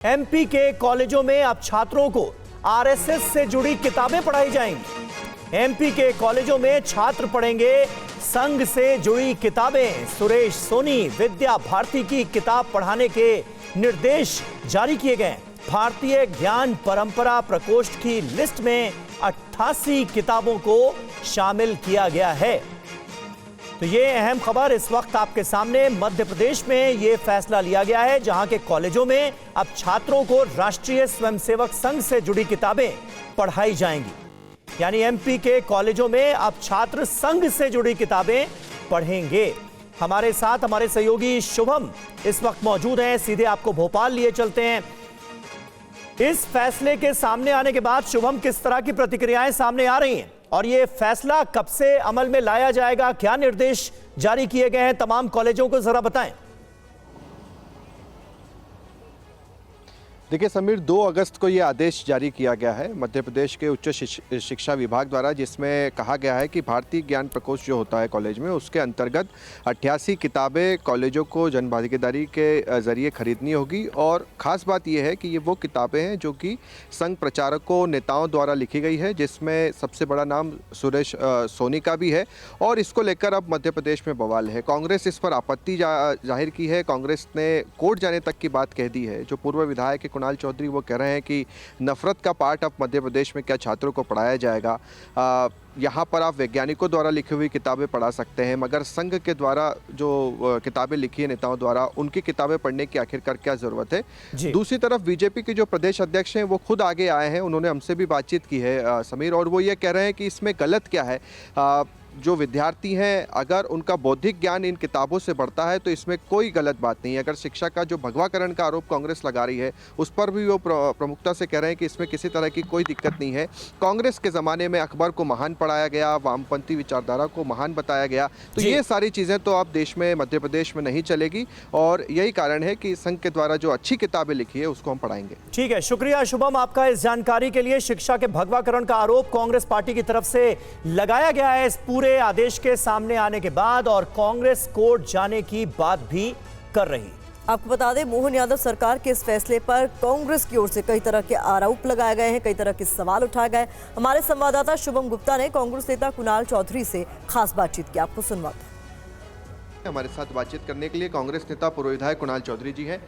MP के कॉलेजों में अब छात्रों को आरएसएस से जुड़ी किताबें पढ़ाई जाएंगी। एमपी के कॉलेजों में छात्र पढ़ेंगे संघ से जुड़ी किताबें। सुरेश सोनी विद्या भारती की किताब पढ़ाने के निर्देश जारी किए गए। भारतीय ज्ञान परंपरा प्रकोष्ठ की लिस्ट में 88 किताबों को शामिल किया गया है। तो ये अहम खबर इस वक्त आपके सामने। मध्य प्रदेश में ये फैसला लिया गया है, जहां के कॉलेजों में अब छात्रों को राष्ट्रीय स्वयंसेवक संघ से जुड़ी किताबें पढ़ाई जाएंगी। यानी एमपी के कॉलेजों में अब छात्र संघ से जुड़ी किताबें पढ़ेंगे। हमारे साथ हमारे सहयोगी शुभम इस वक्त मौजूद हैं। सीधे आपको भोपाल लिए चलते हैं। इस फैसले के सामने आने के बाद शुभम, किस तरह की प्रतिक्रियाएं सामने आ रही हैं और ये फैसला कब से अमल में लाया जाएगा? क्या निर्देश जारी किए गए हैं तमाम कॉलेजों को, जरा बताएं। देखिए समीर, 2 अगस्त को ये आदेश जारी किया गया है मध्य प्रदेश के उच्च शिक्षा विभाग द्वारा, जिसमें कहा गया है कि भारतीय ज्ञान प्रकोष्ठ जो होता है कॉलेज में, उसके अंतर्गत 88 किताबें कॉलेजों को जन भागीदारी के जरिए खरीदनी होगी। और ख़ास बात यह है कि ये वो किताबें हैं जो कि संघ प्रचारकों नेताओं द्वारा लिखी गई है, जिसमें सबसे बड़ा नाम सुरेश सोनी का भी है। और इसको लेकर अब मध्य प्रदेश में बवाल है। कांग्रेस इस पर आपत्ति जाहिर की है। कांग्रेस ने कोर्ट जाने तक की बात कह दी है। जो पूर्व विधायक कुणाल चौधरी वो कह रहे हैं कि नफरत का पाठ अब मध्य प्रदेश में क्या छात्रों को पढ़ाया जाएगा? यहाँ पर आप वैज्ञानिकों द्वारा लिखी हुई किताबें पढ़ा सकते हैं, मगर संघ के द्वारा जो किताबें लिखी है नेताओं द्वारा, उनकी किताबें पढ़ने की आखिरकार क्या ज़रूरत है? दूसरी तरफ बीजेपी के जो प्रदेश अध्यक्ष हैं वो खुद आगे आए हैं। उन्होंने हमसे भी बातचीत की है समीर, और वो ये कह रहे हैं कि इसमें गलत क्या है। जो विद्यार्थी हैं, अगर उनका बौद्धिक ज्ञान इन किताबों से बढ़ता है तो इसमें कोई गलत बात नहीं है। अगर शिक्षा का जो भगवाकरण का आरोप कांग्रेस लगा रही है, उस पर भी वो प्रमुखता से कह रहे हैं कि इसमें किसी तरह की कोई दिक्कत नहीं है। कांग्रेस के ज़माने में अकबर को महान पढ़ाया गया, वामपंथी विचारधारा को महान बताया गया, तो ये सारी चीज़ें तो अब देश में, मध्य प्रदेश में नहीं चलेगी। और यही कारण है कि संघ के द्वारा जो अच्छी किताबें लिखी है उसको हम पढ़ाएंगे। ठीक है, शुक्रिया शुभम आपका इस जानकारी के लिए। शिक्षा के भगवाकरण का आरोप कांग्रेस पार्टी की तरफ से लगाया गया है इस पूरे आदेश के सामने आने के बाद, और कांग्रेस कोर्ट जाने की बात भी कर रही। आपको बता दें, मोहन यादव सरकार के इस फैसले पर कांग्रेस की ओर से कई तरह के आरोप लगाए गए हैं, कई तरह के सवाल उठाए गए। हमारे संवाददाता शुभम गुप्ता ने कांग्रेस नेता कुणाल चौधरी से खास बातचीत की, आपको सुनवाते हैं। हमारे साथ बातचीत करने के लिए कांग्रेस नेता पूर्व विधायक कुणाल चौधरी जी हैं।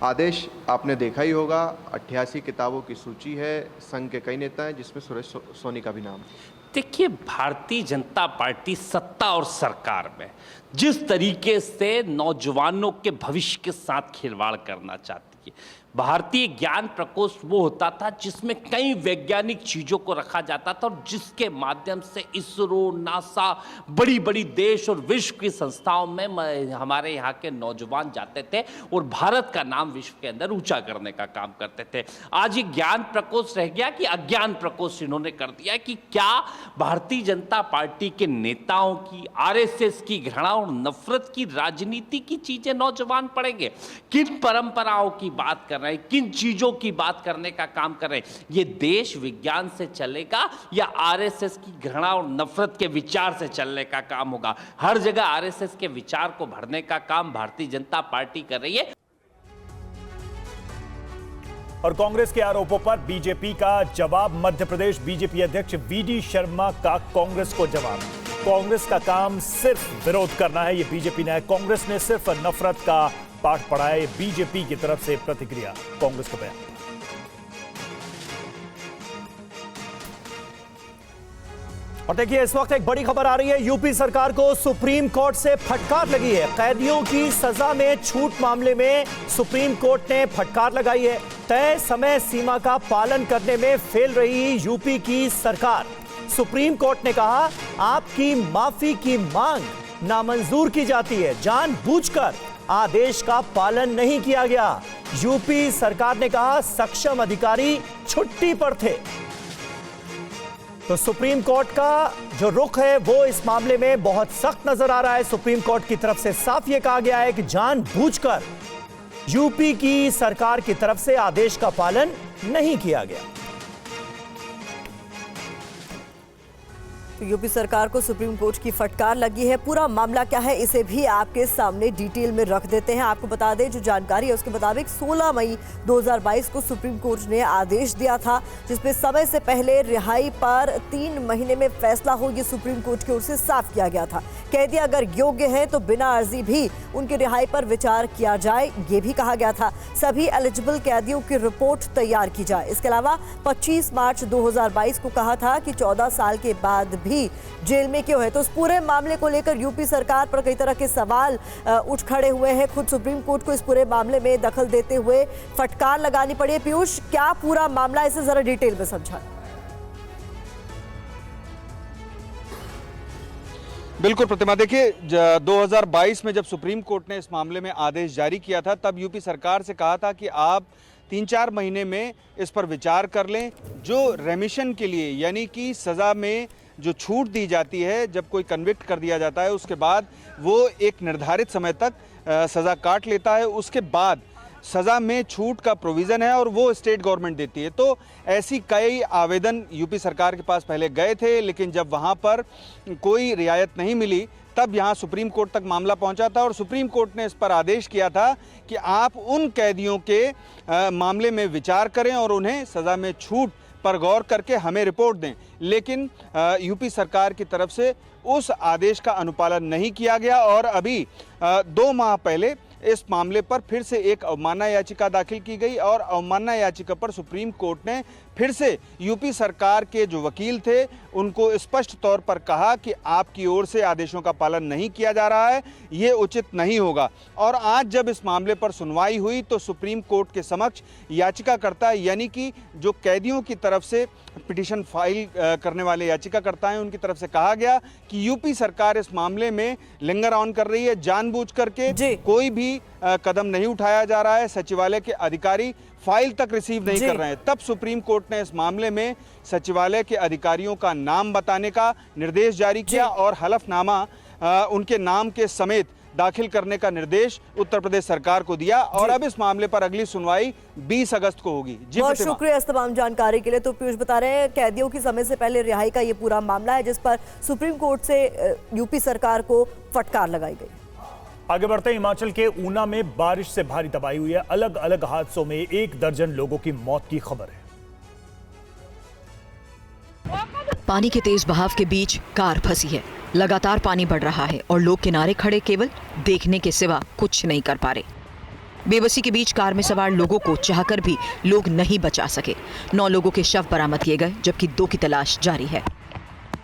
आदेश आपने देखा ही होगा, 88 किताबों की सूची है। संघ के कई नेता हैं, जिसमें सुरेश सोनी का भी नाम है। देखिए, भारतीय जनता पार्टी सत्ता और सरकार में जिस तरीके से नौजवानों के भविष्य के साथ खिलवाड़ करना चाहती है। भारतीय ज्ञान प्रकोष्ठ वो होता था जिसमें कई वैज्ञानिक चीज़ों को रखा जाता था, और जिसके माध्यम से इसरो, नासा, बड़ी बड़ी देश और विश्व की संस्थाओं में हमारे यहाँ के नौजवान जाते थे और भारत का नाम विश्व के अंदर ऊंचा करने का काम करते थे। आज ये ज्ञान प्रकोष्ठ रह गया कि अज्ञान प्रकोष्ठ इन्होंने कर दिया कि क्या भारतीय जनता पार्टी के नेताओं की, आरएसएस की घृणा और नफरत की राजनीति की चीजें नौजवान पढ़ेंगे? किन परंपराओं की बात कर रहे हैं, किन चीजों की बात करने का काम कर रहे हैं? ये देश विज्ञान से चलेगा या आरएसएस की घृणा और नफरत के विचार से चलने का काम होगा? हर जगह आरएसएस के विचार को भरने का काम भारतीय जनता पार्टी कर रही है। और कांग्रेस के आरोपों पर बीजेपी का जवाब। मध्य प्रदेश बीजेपी अध्यक्ष वीडी शर्मा का कांग्रेस को जवाब। कांग्रेस का काम सिर्फ विरोध करना है, ये बीजेपी ने, कांग्रेस ने सिर्फ नफरत का पाठ पढ़ा है। बीजेपी की तरफ से प्रतिक्रिया कांग्रेस का बयान। और देखिए, इस वक्त एक बड़ी खबर आ रही है। यूपी सरकार को सुप्रीम कोर्ट से फटकार लगी है। कैदियों की सजा में छूट मामले में सुप्रीम कोर्ट ने फटकार लगाई है। तय समय सीमा का पालन करने में फेल रही यूपी की सरकार। सुप्रीम कोर्ट ने कहा, आपकी माफी की मांग नामंजूर की जाती है। जानबूझकर आदेश का पालन नहीं किया गया। यूपी सरकार ने कहा, सक्षम अधिकारी छुट्टी पर थे। तो सुप्रीम कोर्ट का जो रुख है वो इस मामले में बहुत सख्त नजर आ रहा है। सुप्रीम कोर्ट की तरफ से साफ ये कहा गया है कि जानबूझकर यूपी की सरकार की तरफ से आदेश का पालन नहीं किया गया। तो यूपी सरकार को सुप्रीम कोर्ट की फटकार लगी है। पूरा मामला क्या है इसे भी आपके सामने डिटेल में रख देते हैं। आपको बता दें, जो जानकारी है उसके मुताबिक 16 मई 2022 को सुप्रीम कोर्ट ने आदेश दिया था, जिसमें समय से पहले रिहाई पर 3 महीने में फैसला हो, ये सुप्रीम कोर्ट की ओर से साफ किया गया था। कैदी अगर योग्य हैं तो बिना अर्जी भी उनकी रिहाई पर विचार किया जाए, ये भी कहा गया था। सभी एलिजिबल कैदियों की रिपोर्ट तैयार की जाए। इसके अलावा 25 मार्च 2022 को कहा था कि 14 साल के बाद भी जेल में क्यों है। तो उस पूरे मामले को लेकर यूपी सरकार पर कई तरह के सवाल उठ खड़े हुए हैं। खुद सुप्रीम कोर्ट को इस पूरे मामले में दखल देते हुए फटकार लगानी पड़ी है। पीयूष, क्या पूरा मामला, इसे जरा डिटेल में समझाएं। बिल्कुल प्रतिमा, देखिए 2022 में जब सुप्रीम कोर्ट ने इस मामले में आदेश जारी किया था, तब यूपी सरकार से कहा था कि आप 3-4 महीने में इस पर विचार कर लें। जो रेमिशन के लिए, यानी कि सज़ा में जो छूट दी जाती है, जब कोई कन्विक्ट कर दिया जाता है उसके बाद वो एक निर्धारित समय तक सज़ा काट लेता है, उसके बाद सज़ा में छूट का प्रोविज़न है और वो स्टेट गवर्नमेंट देती है। तो ऐसी कई आवेदन यूपी सरकार के पास पहले गए थे, लेकिन जब वहाँ पर कोई रियायत नहीं मिली तब यहाँ सुप्रीम कोर्ट तक मामला पहुँचा था और सुप्रीम कोर्ट ने इस पर आदेश किया था कि आप उन कैदियों के मामले में विचार करें और उन्हें सज़ा में छूट पर गौर करके हमें रिपोर्ट दें। लेकिन यूपी सरकार की तरफ से उस आदेश का अनुपालन नहीं किया गया और अभी 2 माह पहले इस मामले पर फिर से एक अवमानना याचिका दाखिल की गई और अवमानना याचिका पर सुप्रीम कोर्ट ने फिर से यूपी सरकार के जो वकील थे उनको स्पष्ट तौर पर कहा कि आपकी ओर से आदेशों का पालन नहीं किया जा रहा है, ये उचित नहीं होगा। और आज जब इस मामले पर सुनवाई हुई तो सुप्रीम कोर्ट के समक्ष याचिकाकर्ता, यानी कि जो कैदियों की तरफ से पिटीशन फाइल करने वाले याचिकाकर्ता हैं, उनकी तरफ से कहा गया कि यूपी सरकार इस मामले में लिंगर ऑन कर रही है, जानबूझ करके कोई भी कदम नहीं उठाया जा रहा है, सचिवालय के अधिकारी फाइल तक रिसीव नहीं कर रहे हैं। तब सुप्रीम कोर्ट ने इस मामले में सचिवालय के अधिकारियों का नाम बताने का निर्देश जारी किया और हलफनामा उनके नाम के समेत दाखिल करने का निर्देश उत्तर प्रदेश सरकार को दिया और अब इस मामले पर अगली सुनवाई 20 अगस्त को होगी। जी, बहुत शुक्रिया इस तमाम जानकारी के लिए। तो पीयूष बता रहे हैं, कैदियों की समय से पहले रिहाई का ये पूरा मामला है जिस पर सुप्रीम कोर्ट से यूपी सरकार को फटकार लगाई गई। आगे बढ़ते हैं, हिमाचल के ऊना में बारिश से भारी तबाही हुई है। अलग अलग हादसों में 1 दर्जन लोगों की मौत की खबर है। पानी के तेज बहाव के बीच कार फंसी है। लगातार पानी बढ़ रहा है और लोग किनारे खड़े केवल देखने के सिवा कुछ नहीं कर पा रहे। बेबसी के बीच कार में सवार लोगों को चाहकर भी लोग नहीं बचा सके। 9 लोगों के शव बरामद किए गए जबकि 2 की तलाश जारी है।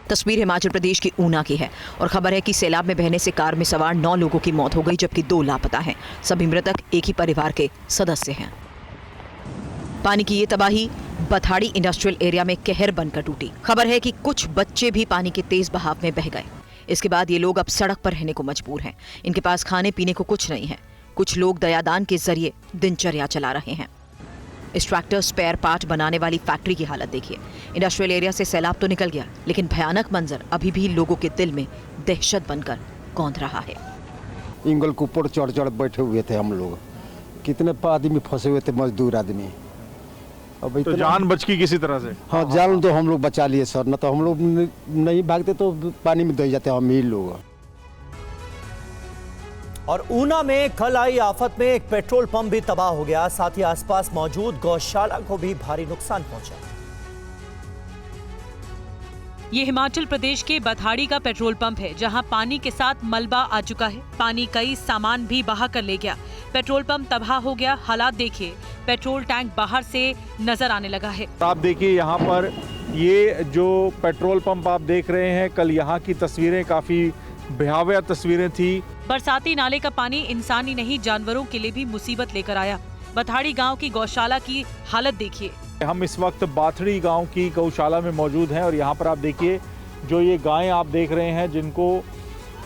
तस्वीर हिमाचल प्रदेश की ऊना की है और खबर है कि सैलाब में बहने से कार में सवार 9 लोगों की मौत हो गई जबकि 2 लापता हैं। सभी मृतक एक ही परिवार के सदस्य हैं। पानी की ये तबाही बथाड़ी इंडस्ट्रियल एरिया में कहर बनकर टूटी। खबर है कि कुछ बच्चे भी पानी के तेज बहाव में बह गए। इसके बाद ये लोग अब सड़क पर रहने को मजबूर हैं। इनके पास खाने पीने को कुछ नहीं है। कुछ लोग दयादान के जरिए दिनचर्या चला रहे हैं। इस ट्रैक्टर स्पेयर पार्ट बनाने वाली फैक्ट्री की हालत देखिए। इंडस्ट्रियल एरिया से सैलाब तो निकल गया, लेकिन भयानक मंजर अभी भी लोगों के दिल में दहशत बनकर कौंध रहा है। इंगल के ऊपर चढ़ बैठे हुए थे हम लोग। कितने आदमी फंसे हुए थे, मजदूर आदमी। अब तो जान बच की किसी तरह से? हाँ, जान तो हम लोग बचा लिए सर, न तो हम लोग नहीं भागते तो पानी में दह जाते हम ही लोग। और ऊना में कल आई आफत में एक पेट्रोल पंप भी तबाह हो गया, साथ ही आसपास मौजूद गौशाला को भी भारी नुकसान पहुंचा। ये हिमाचल प्रदेश के बथाड़ी का पेट्रोल पंप है जहां पानी के साथ मलबा आ चुका है। पानी कई सामान भी बहा कर ले गया। पेट्रोल पंप तबाह हो गया। हालात देखिए, पेट्रोल टैंक बाहर से नजर आने लगा है। आप देखिए यहाँ पर ये जो पेट्रोल पंप आप देख रहे हैं, कल यहाँ की तस्वीरें काफी भयावह तस्वीरें थी। बरसाती नाले का पानी इंसान ही नहीं जानवरों के लिए भी मुसीबत लेकर आया। बथाड़ी गांव की गौशाला की हालत देखिए। हम इस वक्त बाथड़ी गांव की गौशाला में मौजूद हैं और यहाँ पर आप देखिए जो ये गायें आप देख रहे हैं जिनको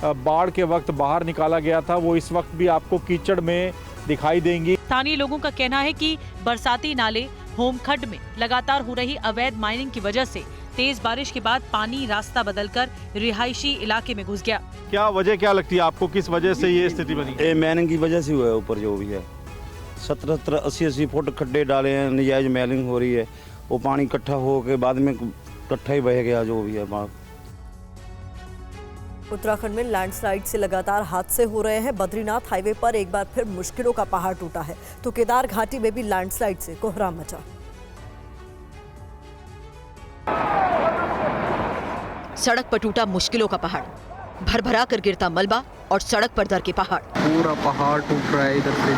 बाढ़ के वक्त बाहर निकाला गया था, वो इस वक्त भी आपको कीचड़ में दिखाई देंगी। स्थानीय लोगों का कहना है कि बरसाती नाले होमखड्ड में लगातार हो रही अवैध माइनिंग की वजह से तेज बारिश के बाद पानी रास्ता बदलकर रिहायशी इलाके में घुस गया। क्या वजह क्या लगती है आपको, किस वजह से ये स्थिति बनी? ये माइनिंग की वजह से हुआ है। ऊपर जो भी है 70-80 फुट खड्डे डाले हैं, नजायज माइनिंग हो रही है। वो पानी इकट्ठा हो के बाद में इकट्ठा ही बह गया जो भी है। उत्तराखंड में लैंडस्लाइड से लगातार हादसे हो रहे हैं। बद्रीनाथ हाईवे पर एक बार फिर मुश्किलों का पहाड़ टूटा है तो केदार घाटी में भी लैंडस्लाइड से कोहराम मचा। सड़क पर टूटा मुश्किलों का पहाड़, भरभरा कर गिरता मलबा और सड़क पर दर के पहाड़। पूरा पहाड़ टूट रहा है इधर से।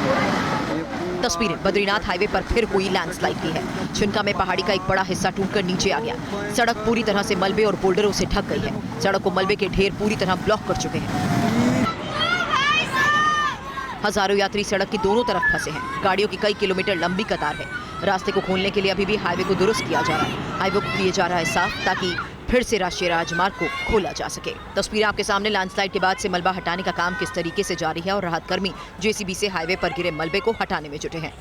तस्वीरें बद्रीनाथ हाईवे पर फिर हुई लैंडस्लाइड की है। छिनका में पहाड़ी का एक बड़ा हिस्सा टूटकर नीचे आ गया। सड़क पूरी तरह से मलबे और बोल्डरों से ढक गई है। सड़क को मलबे के ढेर पूरी तरह ब्लॉक कर चुके हैं। हजारों यात्री सड़क की दोनों तरफ फंसे हैं। गाड़ियों की कई किलोमीटर लंबी कतार है। रास्ते को खोलने के लिए अभी भी हाईवे को दुरुस्त किया जा रहा है। हाईवे को किया जा रहा है साफ ताकि फिर से राष्ट्रीय राजमार्ग को खोला जा सके। तस्वीरें आपके सामने। लैंडस्लाइड के बाद से मलबा हटाने का काम किस तरीके से जारी है और राहत कर्मी जेसीबी से हाईवे पर गिरे मलबे को हटाने में जुटे हैं।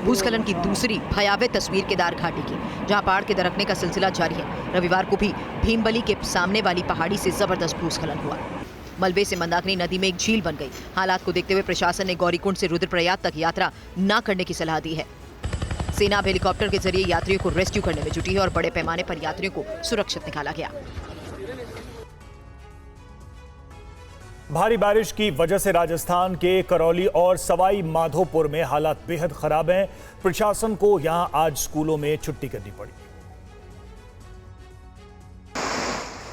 भूस्खलन की दूसरी भयावह तस्वीर केदार घाटी की, जहां पहाड़ के दरकने का सिलसिला जारी है। रविवार को भी भीमबली के सामने वाली पहाड़ी से जबरदस्त भूस्खलन हुआ। मलबे से मंदाकिनी नदी में एक झील बन गई। हालात को देखते हुए प्रशासन ने गौरीकुंड से रुद्रप्रयाग तक यात्रा न करने की सलाह दी है। सेना अब हेलीकॉप्टर के जरिए यात्रियों को रेस्क्यू करने में जुटी है और बड़े पैमाने पर यात्रियों को सुरक्षित निकाला गया। भारी बारिश की वजह से राजस्थान के करौली और सवाई माधोपुर में हालात बेहद खराब हैं। प्रशासन को यहां आज स्कूलों में छुट्टी करनी पड़ी।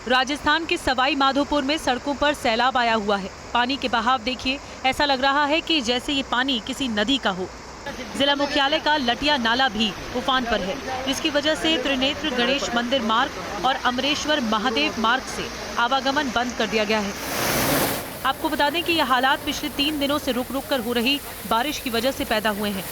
राजस्थान के सवाई माधोपुर में सड़कों पर सैलाब आया हुआ है। पानी के बहाव देखिए, ऐसा लग रहा है कि जैसे ये पानी किसी नदी का हो। जिला मुख्यालय का लटिया नाला भी उफान पर है, जिसकी वजह से त्रिनेत्र गणेश मंदिर मार्ग और अमरेश्वर महादेव मार्ग से आवागमन बंद कर दिया गया है। आपको बता दें कि यह हालात पिछले 3 दिनों से रुक रुक कर हो रही बारिश की वजह से पैदा हुए हैं।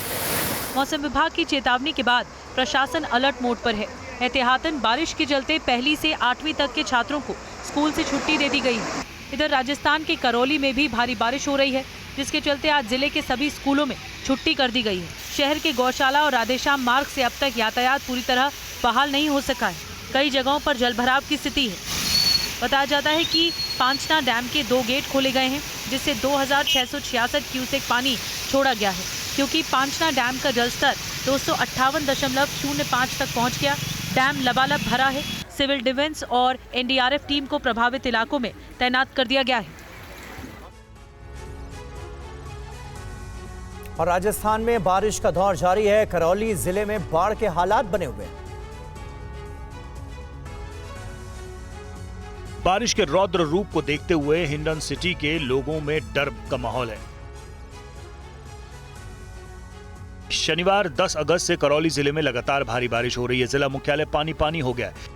मौसम विभाग की चेतावनी के बाद प्रशासन अलर्ट मोड पर है। एहतियातन बारिश के चलते 1ली से 8वीं तक के छात्रों को स्कूल से छुट्टी दे दी गई है। इधर राजस्थान के करौली में भी भारी बारिश हो रही है, जिसके चलते आज जिले के सभी स्कूलों में छुट्टी कर दी गई है। शहर के गौशाला और राधेश्याम मार्ग से अब तक यातायात पूरी तरह बहाल नहीं हो सका है। कई जगहों पर जलभराव की स्थिति है। बताया जाता है कि पांचना डैम के 2 गेट खोले गए हैं, जिससे 2666 क्यूसेक पानी छोड़ा गया है। क्योंकि पांचना डैम का जलस्तर 258.05 तक पहुंच गया। डैम लबालब भरा है। सिविल डिफेंस और एनडीआरएफ टीम को प्रभावित इलाकों में तैनात कर दिया गया है। और राजस्थान में बारिश का दौर जारी है। करौली जिले में बाढ़ के हालात बने हुए हैं। बारिश के रौद्र रूप को देखते हुए हिंडन सिटी के लोगों में डर का माहौल है। शनिवार 10 अगस्त से करौली जिले में लगातार भारी बारिश हो रही है। जिला मुख्यालय पानी पानी हो गया है।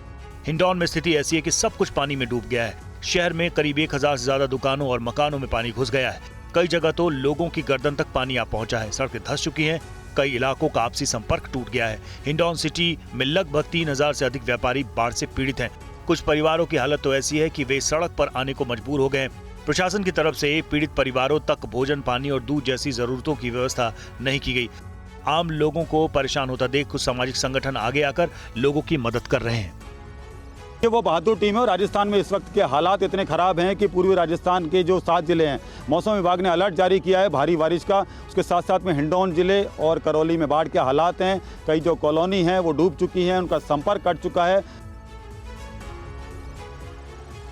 हिंडौन में स्थिति ऐसी है कि सब कुछ पानी में डूब गया है। शहर में करीब 1000 से ज्यादा दुकानों और मकानों में पानी घुस गया है। कई जगह तो लोगों की गर्दन तक पानी आ पहुंचा है। सड़कें धंस चुकी हैं। कई इलाकों का आपसी संपर्क टूट गया है। हिंडौन सिटी में लगभग 3000 से अधिक व्यापारी बाढ़ से पीड़ित हैं। कुछ परिवारों की हालत तो ऐसी है कि वे सड़क पर आने को मजबूर हो गए। प्रशासन की तरफ से पीड़ित परिवारों तक भोजन, पानी और दूध जैसी जरूरतों की व्यवस्था नहीं की गई। आम लोगों को परेशान होता देख कुछ सामाजिक संगठन आगे आकर लोगों की मदद कर रहे हैं। ये वो बहादुर टीम है और राजस्थान में इस वक्त के हालात इतने खराब हैं कि पूर्वी राजस्थान के जो 7 जिले हैं, मौसम विभाग ने अलर्ट जारी किया है भारी बारिश का। उसके साथ साथ में हिंडौन जिले और करौली में बाढ़ के हालात हैं। कई जो कॉलोनी हैं वो डूब चुकी हैं, उनका संपर्क कट चुका है।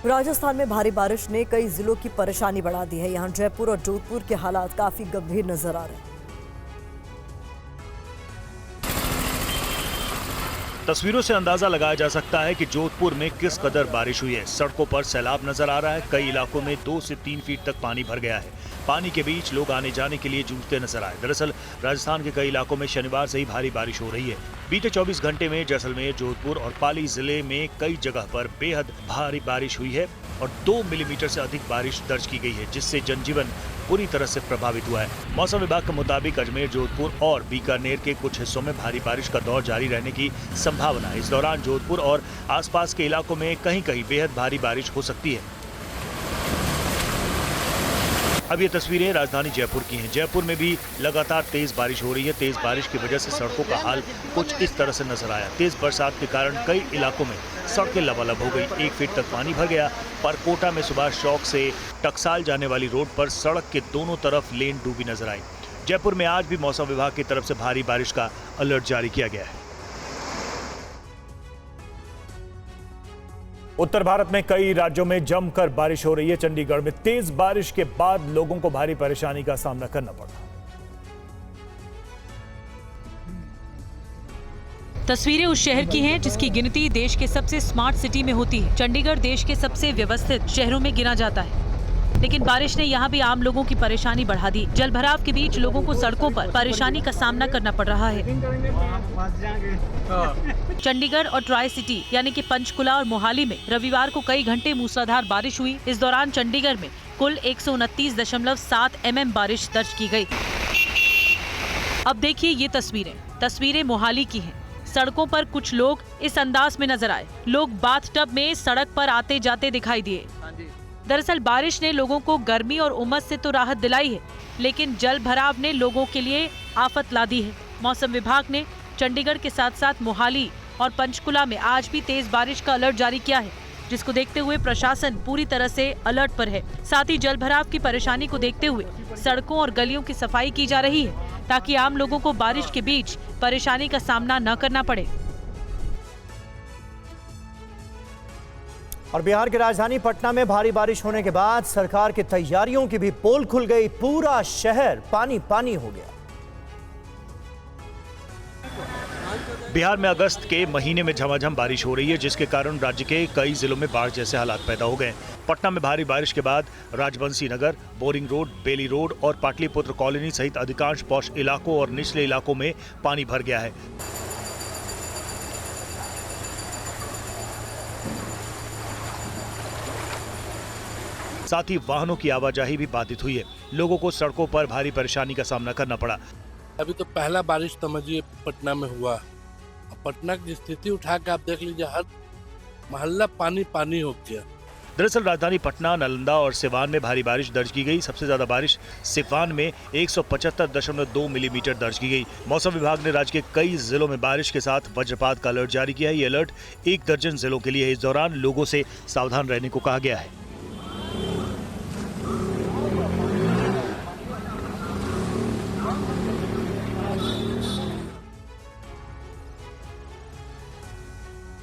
राजस्थान में भारी बारिश ने कई जिलों की परेशानी बढ़ा दी है। यहाँ जयपुर और जोधपुर के हालात काफी गंभीर नजर आ रहे हैं। तस्वीरों से अंदाजा लगाया जा सकता है कि जोधपुर में किस कदर बारिश हुई है। सड़कों पर सैलाब नजर आ रहा है। कई इलाकों में 2 से 3 फीट तक पानी भर गया है। पानी के बीच लोग आने जाने के लिए जूझते नजर आए। दरअसल राजस्थान के कई इलाकों में शनिवार से ही भारी बारिश हो रही है। बीते 24 घंटे में जैसलमेर, जोधपुर और पाली जिले में कई जगह पर बेहद भारी बारिश हुई है और 2 मिलीमीटर से अधिक बारिश दर्ज की गई है, जिससे जनजीवन पूरी तरह से प्रभावित हुआ है। मौसम विभाग के मुताबिक अजमेर, जोधपुर और बीकानेर के कुछ हिस्सों में भारी बारिश का दौर जारी रहने की संभावना है। इस दौरान जोधपुर और आसपास के इलाकों में कहीं कहीं बेहद भारी बारिश हो सकती है। अब ये तस्वीरें राजधानी जयपुर की हैं। जयपुर में भी लगातार तेज बारिश हो रही है। तेज बारिश की वजह से सड़कों का हाल कुछ इस तरह से नजर आया। तेज बरसात के कारण कई इलाकों में सड़कें लबालब हो गई। 1 फीट तक पानी भर गया। परकोटा में सुभाष चौक से टकसाल जाने वाली रोड पर सड़क के दोनों तरफ लेन डूबी नजर आई। जयपुर में आज भी मौसम विभाग की तरफ से भारी बारिश का अलर्ट जारी किया गया है। उत्तर भारत में कई राज्यों में जमकर बारिश हो रही है। चंडीगढ़ में तेज बारिश के बाद लोगों को भारी परेशानी का सामना करना पड़ा। तस्वीरें उस शहर की हैं जिसकी गिनती देश के सबसे स्मार्ट सिटी में होती है। चंडीगढ़ देश के सबसे व्यवस्थित शहरों में गिना जाता है, लेकिन बारिश ने यहाँ भी आम लोगों की परेशानी बढ़ा दी। जलभराव के बीच लोगों को सड़कों पर परेशानी का सामना करना पड़ रहा है। चंडीगढ़ और ट्राई सिटी यानी कि पंचकुला और मोहाली में रविवार को कई घंटे मूसलाधार बारिश हुई। इस दौरान चंडीगढ़ में कुल 129.7 mm बारिश दर्ज की गई। अब देखिए ये तस्वीरें मोहाली की हैं। सड़कों पर कुछ लोग इस अंदाज में नजर आए। लोग बाथटब में सड़क पर आते जाते दिखाई दिए। दरअसल बारिश ने लोगों को गर्मी और उमस से तो राहत दिलाई है, लेकिन जल भराव ने लोगों के लिए आफत ला दी है। मौसम विभाग ने चंडीगढ़ के साथ साथ मोहाली और पंचकुला में आज भी तेज बारिश का अलर्ट जारी किया है, जिसको देखते हुए प्रशासन पूरी तरह से अलर्ट पर है। साथ ही जल भराव की परेशानी को देखते हुए सड़कों और गलियों की सफाई की जा रही है, ताकि आम लोगों को बारिश के बीच परेशानी का सामना न करना पड़े। और बिहार की राजधानी पटना में भारी बारिश होने के बाद सरकार की तैयारियों की भी पोल खुल गई। पूरा शहर पानी पानी हो गया। बिहार में अगस्त के महीने में झमाझम बारिश हो रही है, जिसके कारण राज्य के कई जिलों में बाढ़ जैसे हालात पैदा हो गए। पटना में भारी बारिश के बाद राजबंशी नगर, बोरिंग रोड, बेली रोड और पाटलिपुत्र कॉलोनी सहित अधिकांश पॉश इलाकों और निचले इलाकों में पानी भर गया है। साथ ही वाहनों की आवाजाही भी बाधित हुई है। लोगों को सड़कों पर भारी परेशानी का सामना करना पड़ा। अभी तो पहला बारिश समझिए पटना में हुआ। पटना की स्थिति उठा के आप देख लीजिए, हर मोहल्ला पानी पानी हो गया। दरअसल राजधानी पटना, नालंदा और सिवान में भारी बारिश दर्ज की गई। सबसे ज्यादा बारिश सिवान में 175.2 मिलीमीटर दर्ज की गई। मौसम विभाग ने राज्य के कई जिलों में बारिश के साथ वज्रपात का अलर्ट जारी किया है। ये अलर्ट 1 दर्जन जिलों के लिए है। इस दौरान लोगों से सावधान रहने को कहा गया है।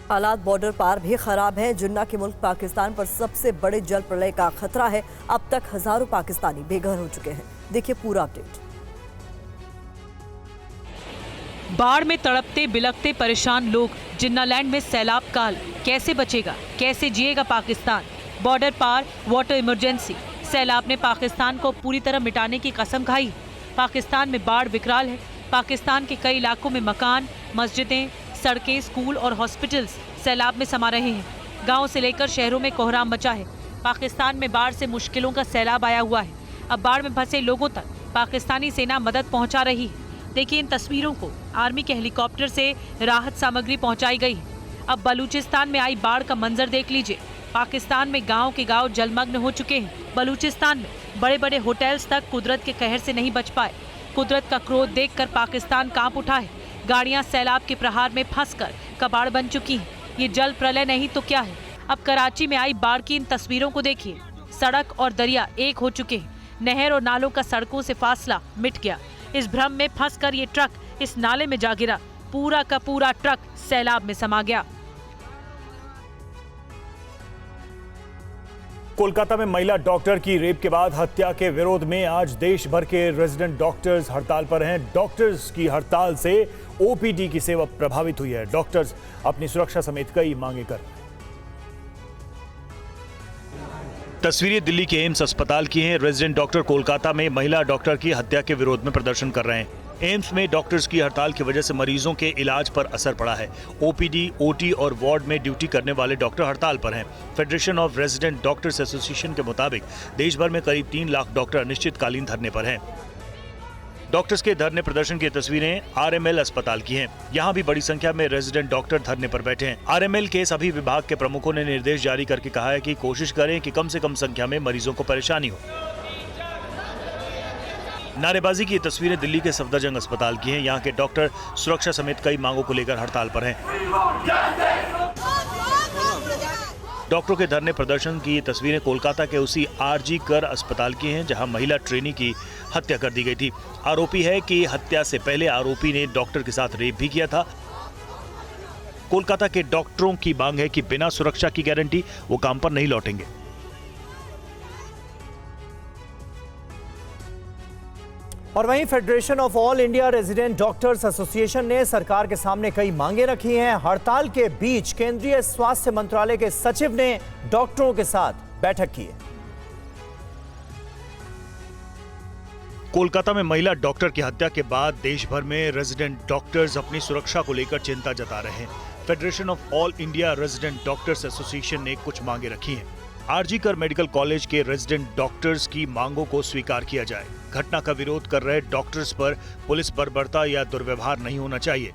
हालात बॉर्डर पार भी खराब हैं। जुन्ना के मुल्क पाकिस्तान पर सबसे बड़े जल प्रलय का खतरा है। अब तक हजारों पाकिस्तानी बेघर हो चुके हैं। देखिए पूरा अपडेट। बाढ़ में तड़पते बिलखते परेशान लोग। जिन्नालैंड में सैलाब काल, कैसे बचेगा, कैसे जिएगा पाकिस्तान। बॉर्डर पार वाटर इमरजेंसी। सैलाब ने पाकिस्तान को पूरी तरह मिटाने की कसम खाई। पाकिस्तान में बाढ़ विकराल है। पाकिस्तान के कई इलाकों में मकान, मस्जिदें, सड़कें, स्कूल और हॉस्पिटल्स सैलाब में समा रहे हैं। गांव से लेकर शहरों में कोहराम मचा है। पाकिस्तान में बाढ़ से मुश्किलों का सैलाब आया हुआ है। अब बाढ़ में फंसे लोगों तक पाकिस्तानी सेना मदद पहुंचा रही है। देखिए इन तस्वीरों को। आर्मी के हेलीकॉप्टर से राहत सामग्री पहुंचाई गई है। अब बलूचिस्तान में आई बाढ़ का मंजर देख लीजिए। पाकिस्तान में गाँव के गाँव जलमग्न हो चुके हैं। बलूचिस्तान में बड़े बड़े होटल्स तक कुदरत के कहर से नहीं बच पाए। कुदरत का क्रोध देखकर पाकिस्तान कांप उठा है। गाड़ियां सैलाब के प्रहार में फंसकर कबाड़ बन चुकी हैं। ये जल प्रलय नहीं तो क्या है। अब कराची में आई बाढ़ की इन तस्वीरों को देखिए। सड़क और दरिया एक हो चुके हैं। नहर और नालों का सड़कों से फासला मिट गया। इस भ्रम में फंसकर ये ट्रक इस नाले में जा गिरा। पूरा का पूरा ट्रक सैलाब में समा गया। कोलकाता में महिला डॉक्टर की रेप के बाद हत्या के विरोध में आज देश भर के रेजिडेंट डॉक्टर्स हड़ताल पर हैं। डॉक्टर्स की हड़ताल से ओपीडी की सेवा प्रभावित हुई है। डॉक्टर्स अपनी सुरक्षा समेत कई मांगे कर। तस्वीरें दिल्ली के एम्स अस्पताल की हैं। रेजिडेंट डॉक्टर कोलकाता में महिला डॉक्टर की हत्या के विरोध में प्रदर्शन कर रहे हैं। एम्स में डॉक्टर्स की हड़ताल की वजह से मरीजों के इलाज पर असर पड़ा है। ओपीडी, ओटी और वार्ड में ड्यूटी करने वाले डॉक्टर हड़ताल पर हैं। Federation of resident doctors association के मुताबिक देश भर में करीब 3 लाख डॉक्टर अनिश्चितकालीन धरने पर हैं। डॉक्टर्स के धरने प्रदर्शन की तस्वीरें आरएमएल अस्पताल की हैं। यहाँ भी बड़ी संख्या में रेजिडेंट डॉक्टर धरने पर बैठे हैं। आरएमएल के सभी विभाग के प्रमुखों ने निर्देश जारी करके कहा है कि कोशिश करें कि कम से कम संख्या में मरीजों को परेशानी हो। नारेबाजी की तस्वीरें दिल्ली के सफदरजंग अस्पताल की हैं। यहाँ के डॉक्टर सुरक्षा समेत कई मांगों को लेकर हड़ताल पर हैं। डॉक्टरों के धरने प्रदर्शन की तस्वीरें कोलकाता के उसी आरजी कर अस्पताल की हैं, जहां महिला ट्रेनी की हत्या कर दी गई थी। आरोपी है कि हत्या से पहले आरोपी ने डॉक्टर के साथ रेप भी किया था। कोलकाता के डॉक्टरों की मांग है कि बिना सुरक्षा की गारंटी वो काम पर नहीं लौटेंगे। और वहीं federation of all India resident doctors association ने सरकार के सामने कई मांगे रखी हैं। हड़ताल के बीच केंद्रीय स्वास्थ्य मंत्रालय के सचिव ने डॉक्टरों के साथ बैठक की है। कोलकाता में महिला डॉक्टर की हत्या के बाद देश भर में रेजिडेंट डॉक्टर्स अपनी सुरक्षा को लेकर चिंता जता रहे हैं। Federation of all India resident doctors association ने कुछ मांगे रखी हैं। आरजीकर मेडिकल कॉलेज के रेजिडेंट डॉक्टर्स की मांगों को स्वीकार किया जाए। घटना का विरोध कर रहे डॉक्टर्स पर पुलिस बर्बरता या दुर्व्यवहार नहीं होना चाहिए।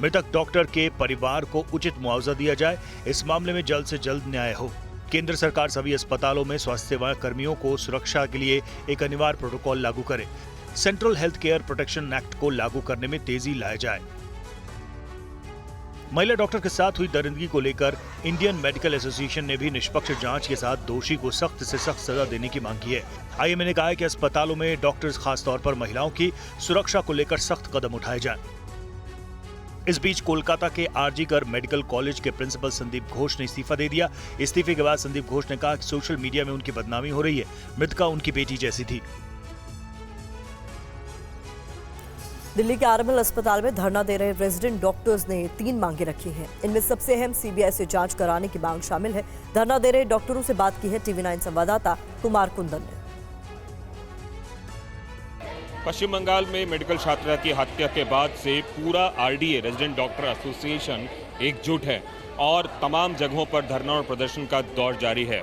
मृतक डॉक्टर के परिवार को उचित मुआवजा दिया जाए। इस मामले में जल्द से जल्द न्याय हो। केंद्र सरकार सभी अस्पतालों में स्वास्थ्य सेवा कर्मियों को सुरक्षा के लिए एक अनिवार्य प्रोटोकॉल लागू करे। Central health care protection act को लागू करने में तेजी लाया जाए। महिला डॉक्टर के साथ हुई दरिंदगी को लेकर इंडियन मेडिकल एसोसिएशन ने भी निष्पक्ष जांच के साथ दोषी को सख्त से सख्त सजा देने की मांग की है। आईएमए ने कहा है कि अस्पतालों में डॉक्टर्स खासतौर पर महिलाओं की सुरक्षा को लेकर सख्त कदम उठाए जाएं। इस बीच कोलकाता के आरजीकर मेडिकल कॉलेज के प्रिंसिपल संदीप घोष ने इस्तीफा दे दिया। इस्तीफे के बाद संदीप घोष ने कहा कि सोशल मीडिया में उनकी बदनामी हो रही है। मृतका उनकी बेटी जैसी थी। दिल्ली के आरएमएल अस्पताल में धरना दे रहे रेजिडेंट डॉक्टर्स ने 3 मांगे रखी हैं। इनमें सबसे अहम सीबीआई से जांच कराने की मांग शामिल है। धरना दे रहे डॉक्टरों से बात की है टीवी9 संवाददाता कुमार कुंदन ने। पश्चिम बंगाल में मेडिकल छात्रा की हत्या के बाद से पूरा आरडीए रेजिडेंट डॉक्टर एसोसिएशन एकजुट है और तमाम जगहों पर धरना और प्रदर्शन का दौर जारी है।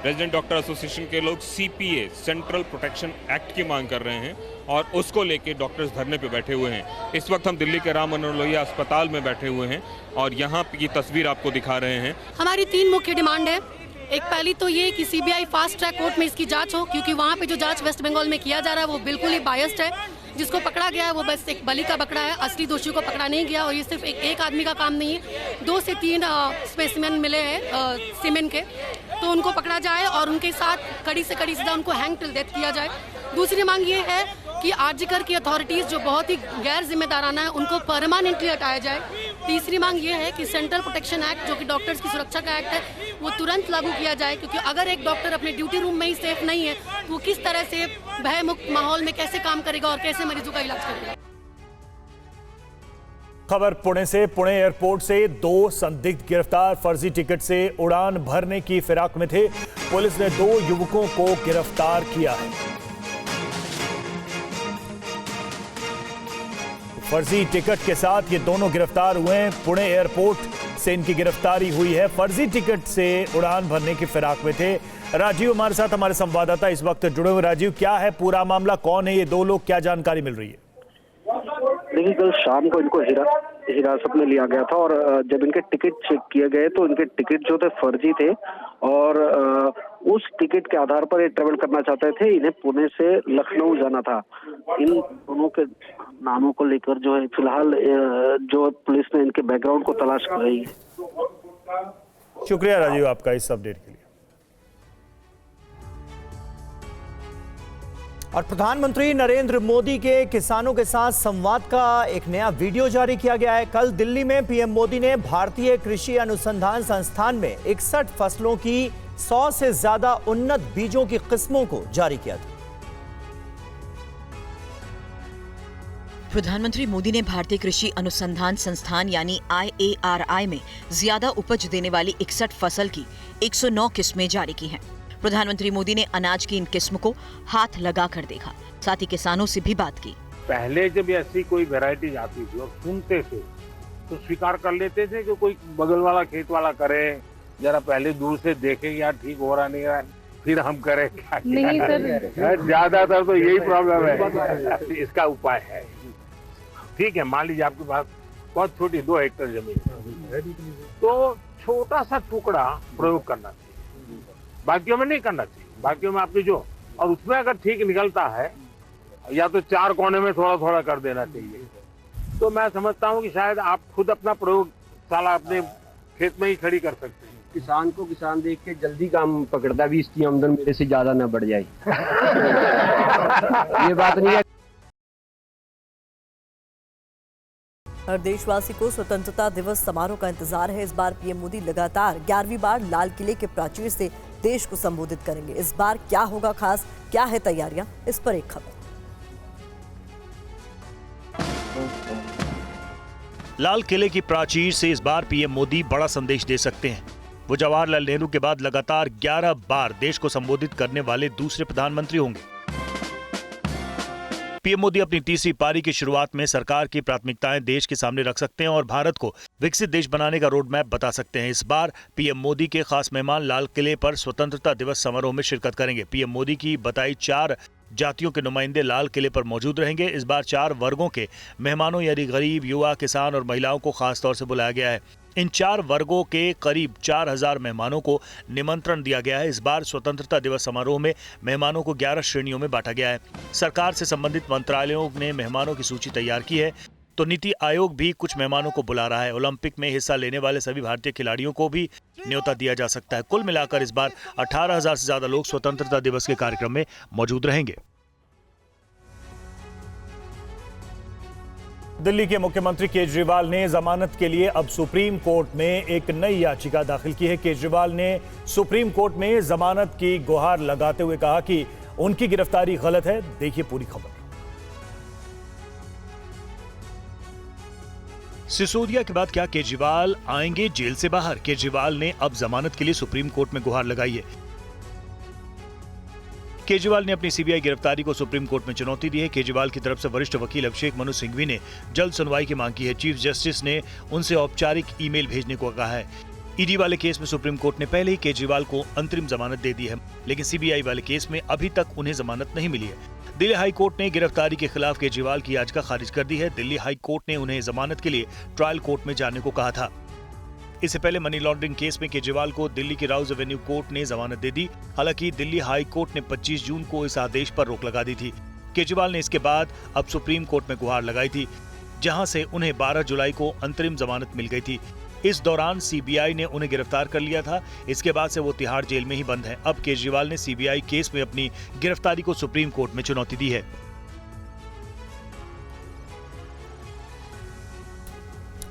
रेजिडेंट डॉक्टर एसोसिएशन के लोग सीपीए सेंट्रल प्रोटेक्शन एक्ट की मांग कर रहे हैं और उसको लेके डॉक्टर्स धरने पे बैठे हुए हैं। इस वक्त हम दिल्ली के राम मनोहर लोहिया अस्पताल में बैठे हुए हैं और यहाँ की तस्वीर आपको दिखा रहे हैं। हमारी 3 मुख्य डिमांड है। एक पहली तो ये कि सीबीआई फास्ट ट्रैक कोर्ट में इसकी जांच हो, क्योंकि वहाँ पे जो जांच वेस्ट बंगाल में किया जा रहा है वो बिल्कुल ही बायस्ड है। जिसको पकड़ा गया है वो बस एक बलि का बकरा है, असली दोषियों को पकड़ा नहीं गया। और ये सिर्फ एक आदमी का काम नहीं है, 2 से 3 स्पेसिमेन मिले हैं सीमेंट के, तो उनको पकड़ा जाए और उनके साथ कड़ी से कड़ी सजा उनको हैंग टिल डेथ किया जाए। दूसरी मांग ये है कि आरजीकर की अथॉरिटीज़ जो बहुत ही गैर जिम्मेदाराना है उनको परमानेंटली हटाया जाए। तीसरी मांग ये है कि सेंट्रल प्रोटेक्शन एक्ट जो कि डॉक्टर्स की सुरक्षा का एक्ट है वो तुरंत लागू किया जाए, क्योंकि अगर एक डॉक्टर अपने ड्यूटी रूम में ही सेफ नहीं है तो वो किस तरह से भयमुक्त माहौल में कैसे काम करेगा और कैसे मरीजों का इलाज करेगा। खबर पुणे से। पुणे एयरपोर्ट से 2 संदिग्ध गिरफ्तार फर्जी टिकट से उड़ान भरने की फिराक में थे। पुलिस ने 2 युवकों को गिरफ्तार किया है। फर्जी टिकट के साथ ये दोनों गिरफ्तार हुए हैं। पुणे एयरपोर्ट से इनकी गिरफ्तारी हुई है। फर्जी टिकट से उड़ान भरने की फिराक में थे। राजीव हमारे साथ, हमारे संवाददाता इस वक्त जुड़े हुए। राजीव, क्या है पूरा मामला, कौन है ये 2 लोग, क्या जानकारी मिल रही है? देखिए, कल शाम को इनको हिरासत में लिया गया था और जब इनके टिकट चेक किए गए तो इनके टिकट जो थे फर्जी थे और उस टिकट के आधार पर ये ट्रेवल करना चाहते थे। इन्हें पुणे से लखनऊ जाना था। इन दोनों के नामों को लेकर जो है फिलहाल जो पुलिस ने इनके बैकग्राउंड को तलाश कर रही है। शुक्रिया राजीव आपका इस अपडेट के लिए। और प्रधानमंत्री नरेंद्र मोदी के किसानों के साथ संवाद का एक नया वीडियो जारी किया गया है। कल दिल्ली में पीएम मोदी ने भारतीय कृषि अनुसंधान संस्थान में 61 फसलों की 100 से ज्यादा उन्नत बीजों की किस्मों को जारी किया था। प्रधानमंत्री मोदी ने भारतीय कृषि अनुसंधान संस्थान यानी IARI में ज्यादा उपज देने वाली 61 फसल की 109 किस्में जारी की हैं। प्रधानमंत्री मोदी ने अनाज की इन किस्म को हाथ लगा कर देखा, साथ ही किसानों से भी बात की। पहले जब ऐसी कोई वैरायटी आती थी और सुनते थे तो स्वीकार कर लेते थे कि कोई बगल वाला खेत वाला करे, जरा पहले दूर से देखे यार ठीक हो रहा नहीं रहा, फिर हम करें क्या। नहीं सर, ज्यादातर तो यही प्रॉब्लम है। इसका उपाय है, ठीक है, मान लीजिए आपके पास बहुत छोटी 2 हेक्टेयर जमीन, तो छोटा सा टुकड़ा प्रयोग करना चाहिए, बाकियों में नहीं करना चाहिए। बाकियों में आपकी जो, और उसमें अगर ठीक निकलता है या तो 4 कोने में थोड़ा थोड़ा कर देना चाहिए। तो मैं समझता हूँ कि शायद आप खुद अपना प्रयोगशाला अपने खेत में ही खड़ी कर सकते हैं। किसान को किसान देख के जल्दी काम पकड़ता भी, इसकी आमदन मेरे से ज्यादा ना बढ़ जाए। ये बात नहीं है। हर देशवासी को स्वतंत्रता दिवस समारोह का इंतजार है। इस बार पीएम मोदी लगातार 11वीं बार लाल किले के प्राचीर से देश को संबोधित करेंगे। इस बार क्या होगा खास, क्या है तैयारियां, इस पर एक खबर। लाल किले की प्राचीर से इस बार पीएम मोदी बड़ा संदेश दे सकते हैं। वो जवाहरलाल नेहरू के बाद लगातार 11 बार देश को संबोधित करने वाले दूसरे प्रधानमंत्री होंगे। पीएम मोदी अपनी तीसरी पारी की शुरुआत में सरकार की प्राथमिकताएं देश के सामने रख सकते हैं और भारत को विकसित देश बनाने का रोड मैप बता सकते हैं। इस बार पीएम मोदी के खास मेहमान लाल किले पर स्वतंत्रता दिवस समारोह में शिरकत करेंगे। पीएम मोदी की बताई 4 जातियों के नुमाइंदे लाल किले पर मौजूद रहेंगे। इस बार 4 वर्गों के मेहमानों यानी गरीब, युवा, किसान और महिलाओं को खास तौर से बुलाया गया है। इन 4 वर्गों के करीब 4000 मेहमानों को निमंत्रण दिया गया है। इस बार स्वतंत्रता दिवस समारोह में मेहमानों को 11 श्रेणियों में बांटा गया है। सरकार से संबंधित मंत्रालयों ने मेहमानों की सूची तैयार की है, तो नीति आयोग भी कुछ मेहमानों को बुला रहा है। ओलंपिक में हिस्सा लेने वाले सभी भारतीय खिलाड़ियों को भी न्योता दिया जा सकता है। कुल मिलाकर इस बार 18,000 से ज्यादा लोग स्वतंत्रता दिवस के कार्यक्रम में मौजूद रहेंगे। दिल्ली के मुख्यमंत्री केजरीवाल ने जमानत के लिए अब सुप्रीम कोर्ट में एक नई याचिका दाखिल की है। केजरीवाल ने सुप्रीम कोर्ट में जमानत की गुहार लगाते हुए कहा कि उनकी गिरफ्तारी गलत है। देखिए पूरी खबर। सिसोदिया के बाद क्या केजरीवाल आएंगे जेल से बाहर? केजरीवाल ने अब जमानत के लिए सुप्रीम कोर्ट में गुहार लगाई है। केजरीवाल ने अपनी सीबीआई गिरफ्तारी को सुप्रीम कोर्ट में चुनौती दी है। केजरीवाल की तरफ से वरिष्ठ वकील अभिषेक मनु सिंघवी ने जल्द सुनवाई की मांग की है। चीफ जस्टिस ने उनसे औपचारिक ईमेल भेजने को कहा है। ईडी वाले केस में सुप्रीम कोर्ट ने पहले ही केजरीवाल को अंतरिम जमानत दे दी है, लेकिन सीबीआई वाले केस में अभी तक उन्हें जमानत नहीं मिली है। दिल्ली हाई कोर्ट ने गिरफ्तारी के खिलाफ केजरीवाल की याचिका खारिज कर दी है। दिल्ली हाई कोर्ट ने उन्हें जमानत के लिए ट्रायल कोर्ट में जाने को कहा था। इससे पहले मनी लॉन्ड्रिंग केस में केजरीवाल को दिल्ली की राउज एवेन्यू कोर्ट ने जमानत दे दी। हालांकि दिल्ली हाई कोर्ट ने 25 जून को इस आदेश पर रोक लगा दी थी। केजरीवाल ने इसके बाद अब सुप्रीम कोर्ट में गुहार लगाई थी, जहां से उन्हें 12 जुलाई को अंतरिम जमानत मिल गई थी। इस दौरान सीबीआई ने उन्हें गिरफ्तार कर लिया था। इसके बाद से वो तिहाड़ जेल में ही बंद हैं। अब केजरीवाल ने सीबीआई केस में अपनी गिरफ्तारी को सुप्रीम कोर्ट में चुनौती दी है।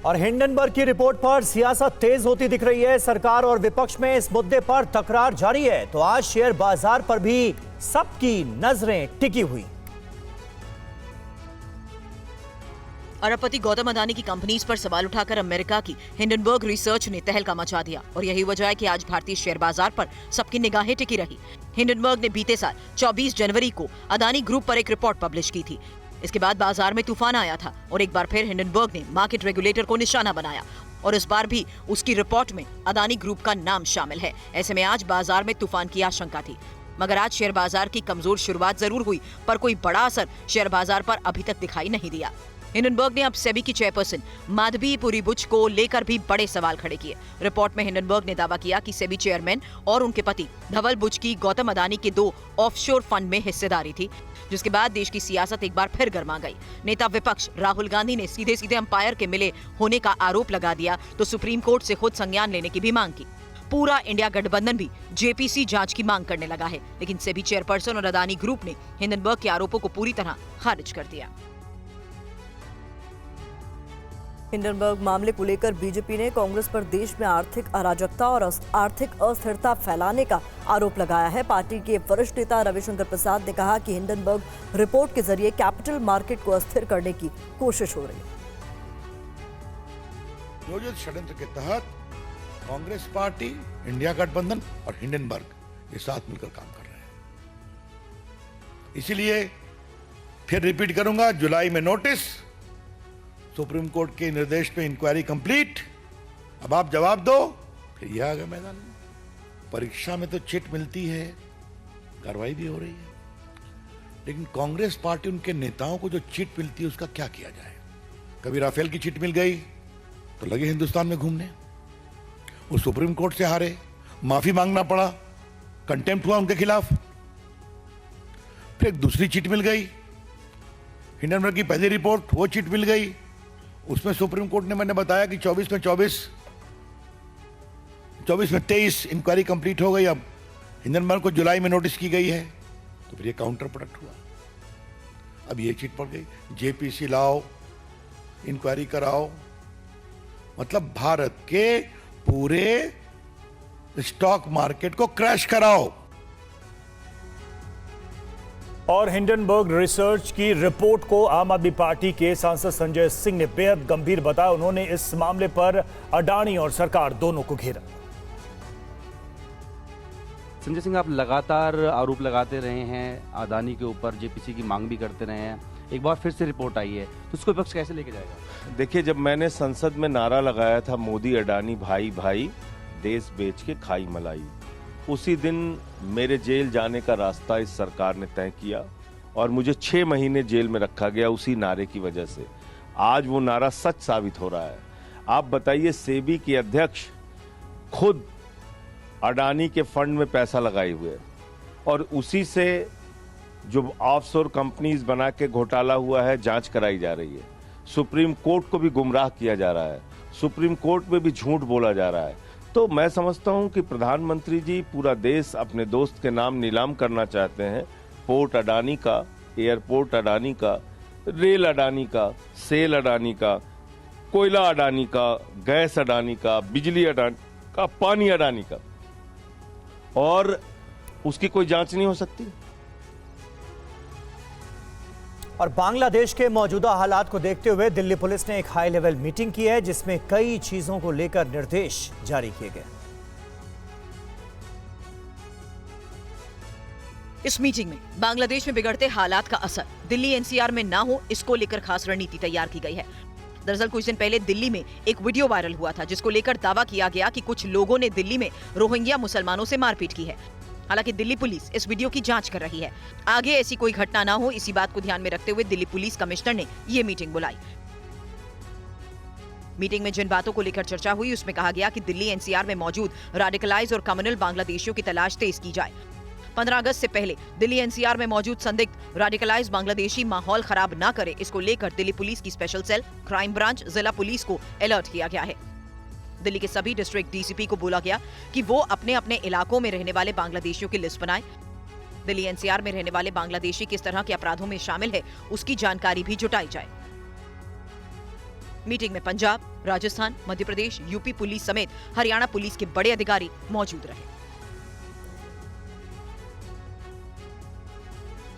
और हिंडनबर्ग की रिपोर्ट पर सियासत तेज होती दिख रही है। सरकार और विपक्ष में इस मुद्दे पर तकरार जारी है, तो आज शेयर बाजार पर भी सबकी नजरें टिकी हुई। अरबपति गौतम अदानी की कंपनीज पर सवाल उठाकर अमेरिका की हिंडनबर्ग रिसर्च ने तहलका मचा दिया और यही वजह है कि आज भारतीय शेयर बाजार पर सबकी निगाहें टिकी रही। हिंडनबर्ग ने बीते साल 24 जनवरी को अदानी ग्रुप पर एक रिपोर्ट पब्लिश की थी। इसके बाद बाजार में तूफान आया था और एक बार फिर हिंडनबर्ग ने मार्केट रेगुलेटर को निशाना बनाया और इस बार भी उसकी रिपोर्ट में अदानी ग्रुप का नाम शामिल है। ऐसे में आज बाजार में तूफान की आशंका थी, मगर आज शेयर बाजार की कमजोर शुरुआत जरूर हुई, पर कोई बड़ा असर शेयर बाजार पर अभी तक दिखाई नहीं दिया। हिंडनबर्ग ने अब सेबी की चेयरपर्सन माधवी पुरीबुच को लेकर भी बड़े सवाल खड़े किए। रिपोर्ट में हिंडनबर्ग ने दावा किया कि सेबी चेयरमैन और उनके पति धवल बुच की गौतम अदानी के 2 ऑफशोर फंड में हिस्सेदारी थी, जिसके बाद देश की सियासत एक बार फिर गर्मा गई। नेता विपक्ष राहुल गांधी ने सीधे सीधे अंपायर के मिले होने का आरोप लगा दिया, तो सुप्रीम कोर्ट से खुद संज्ञान लेने की भी मांग की। पूरा इंडिया गठबंधन भी जेपीसी जांच की मांग करने लगा है, लेकिन सेबी चेयरपर्सन और अदानी ग्रुप ने हिंडनबर्ग के आरोपों को पूरी तरह खारिज कर दिया। हिंडनबर्ग मामले को लेकर बीजेपी ने कांग्रेस पर देश में आर्थिक अराजकता और आर्थिक अस्थिरता फैलाने का आरोप लगाया है। पार्टी के वरिष्ठ नेता रविशंकर प्रसाद ने कहा कि हिंडनबर्ग रिपोर्ट के जरिए कैपिटल मार्केट को अस्थिर करने की कोशिश हो रही है। नियोजित षड्यंत्र के तहत कांग्रेस पार्टी, इंडिया गठबंधन और हिंडनबर्ग ये साथ मिलकर काम कर रहे हैं। इसीलिए फिर रिपीट करूंगा, जुलाई में नोटिस, सुप्रीम कोर्ट के निर्देश पे इंक्वायरी कंप्लीट, अब आप जवाब दो, फिर यह आ गया मैदान में। परीक्षा में तो चिट मिलती है, कार्रवाई भी हो रही है, लेकिन कांग्रेस पार्टी, उनके नेताओं को जो चिट मिलती है उसका क्या किया जाए। कभी राफेल की चिट मिल गई तो लगे हिंदुस्तान में घूमने, वो सुप्रीम कोर्ट से हारे, माफी मांगना पड़ा, कंटेम्प्ट हुआ उनके खिलाफ। फिर एक दूसरी चिट मिल गई, हिंडनबर्ग की पहली रिपोर्ट, वो चिट मिल गई, उसमें सुप्रीम कोर्ट ने, मैंने बताया कि 24 में 23 इंक्वायरी कंप्लीट हो गई। अब हिंडनबर्ग को जुलाई में नोटिस की गई है, तो फिर ये काउंटर प्रोडक्ट हुआ। अब ये चिट पड़ गई, जेपीसी लाओ, इंक्वायरी कराओ, मतलब भारत के पूरे स्टॉक मार्केट को क्रैश कराओ। और हिंडनबर्ग रिसर्च की रिपोर्ट को आम आदमी पार्टी के सांसद संजय सिंह ने बेहद गंभीर बताया। उन्होंने इस मामले पर अडानी और सरकार दोनों को घेरा। संजय सिंह, आप लगातार आरोप लगाते रहे हैं अडानी के ऊपर, जेपीसी की मांग भी करते रहे हैं, एक बार फिर से रिपोर्ट आई है, तो उसको विपक्ष कैसे लेके जाएगा? देखिए, जब मैंने संसद में नारा लगाया था मोदी अडानी भाई भाई, देश बेच के खाई मलाई, उसी दिन मेरे जेल जाने का रास्ता इस सरकार ने तय किया और मुझे 6 महीने जेल में रखा गया उसी नारे की वजह से। आज वो नारा सच साबित हो रहा है। आप बताइए, सेबी के अध्यक्ष खुद अडानी के फंड में पैसा लगाए हुए और उसी से जो ऑफशोर कंपनीज बना के घोटाला हुआ है, जांच कराई जा रही है। सुप्रीम कोर्ट को भी गुमराह किया जा रहा है, सुप्रीम कोर्ट में भी झूठ बोला जा रहा है। तो मैं समझता हूं कि प्रधानमंत्री जी पूरा देश अपने दोस्त के नाम नीलाम करना चाहते हैं। पोर्ट अडानी का, एयरपोर्ट अडानी का, रेल अडानी का, सेल अडानी का, कोयला अडानी का, गैस अडानी का, बिजली अडानी का, पानी अडानी का, और उसकी कोई जांच नहीं हो सकती। और बांग्लादेश के मौजूदा हालात को देखते हुए दिल्ली पुलिस ने एक हाई लेवल मीटिंग की है, जिसमें कई चीजों को लेकर निर्देश जारी किए गए। इस मीटिंग में बांग्लादेश में बिगड़ते हालात का असर दिल्ली एनसीआर में ना हो, इसको लेकर खास रणनीति तैयार की गई है। दरअसल कुछ दिन पहले दिल्ली में एक वीडियो वायरल हुआ था, जिसको लेकर दावा किया गया कि कुछ लोगों ने दिल्ली में रोहिंग्या मुसलमानों से मारपीट की है। हालांकि दिल्ली पुलिस इस वीडियो की जांच कर रही है। आगे ऐसी कोई घटना ना हो, इसी बात को ध्यान में रखते हुए दिल्ली पुलिस कमिश्नर ने ये मीटिंग बुलाई। मीटिंग में जिन बातों को लेकर चर्चा हुई, उसमें कहा गया कि दिल्ली एनसीआर में मौजूद रेडिकलाइज और कम्युनल बांग्लादेशियों की तलाश तेज की जाए। 15 अगस्त से पहले दिल्ली एनसीआर में मौजूद संदिग्ध रेडिकलाइज बांग्लादेशी माहौल खराब न करे, इसको लेकर दिल्ली पुलिस की स्पेशल सेल, क्राइम ब्रांच, जिला पुलिस को अलर्ट किया गया है। दिल्ली के सभी डिस्ट्रिक्ट डीसीपी को बोला गया कि वो अपने अपने इलाकों में रहने वाले बांग्लादेशियों की लिस्ट बनाएं। दिल्ली एनसीआर में रहने वाले बांग्लादेशी किस तरह के अपराधों में शामिल है, उसकी जानकारी भी जुटाई जाए। मीटिंग में पंजाब, राजस्थान, मध्य प्रदेश, यूपी पुलिस समेत हरियाणा पुलिस के बड़े अधिकारी मौजूद रहे।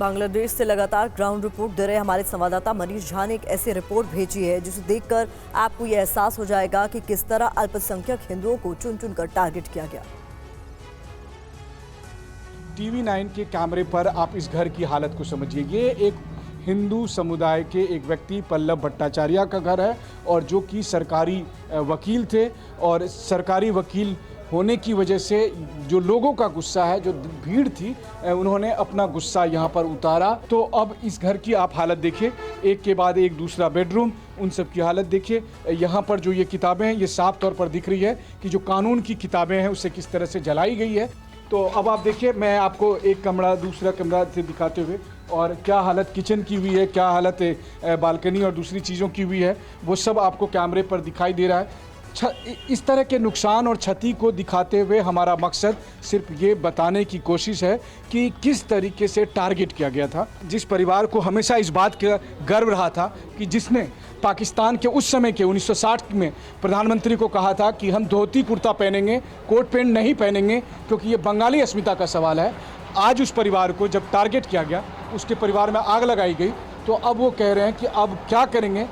बांग्लादेश से लगातार ग्राउंड रिपोर्ट दे रहे हमारे संवाददाता मनीष झा ने एक ऐसी रिपोर्ट भेजी है जिसे देखकर आपको ये एहसास हो जाएगा कि किस तरह अल्पसंख्यक हिंदुओं को चुन चुनकर टारगेट किया गया। टीवी 9 के कैमरे पर आप इस घर की हालत को समझिए। ये एक हिंदू समुदाय के एक व्यक्ति पल्लव भट्टाचार्य का घर है, और जो कि सरकारी वकील थे, और सरकारी वकील होने की वजह से जो लोगों का गुस्सा है, जो भीड़ थी, उन्होंने अपना गुस्सा यहाँ पर उतारा। तो अब इस घर की आप हालत देखिए, एक के बाद एक दूसरा बेडरूम, उन सब की हालत देखिए। यहाँ पर जो ये किताबें हैं, ये साफ तौर पर दिख रही है कि जो कानून की किताबें हैं उसे किस तरह से जलाई गई है। तो अब आप देखिए, मैं आपको एक कमरा दूसरा कमरा से दिखाते हुए, और क्या हालत किचन की हुई है, क्या हालत बालकनी और दूसरी चीज़ों की हुई है, वो सब आपको कैमरे पर दिखाई दे रहा है। इस तरह के नुकसान और क्षति को दिखाते हुए हमारा मकसद सिर्फ ये बताने की कोशिश है कि किस तरीके से टारगेट किया गया था। जिस परिवार को हमेशा इस बात का गर्व रहा था कि जिसने पाकिस्तान के उस समय के 1960 में प्रधानमंत्री को कहा था कि हम धोती कुर्ता पहनेंगे, कोट पैंट नहीं पहनेंगे, क्योंकि ये बंगाली अस्मिता का सवाल है। आज उस परिवार को जब टारगेट किया गया, उसके परिवार में आग लगाई गई, तो अब वो कह रहे हैं कि अब क्या करेंगे।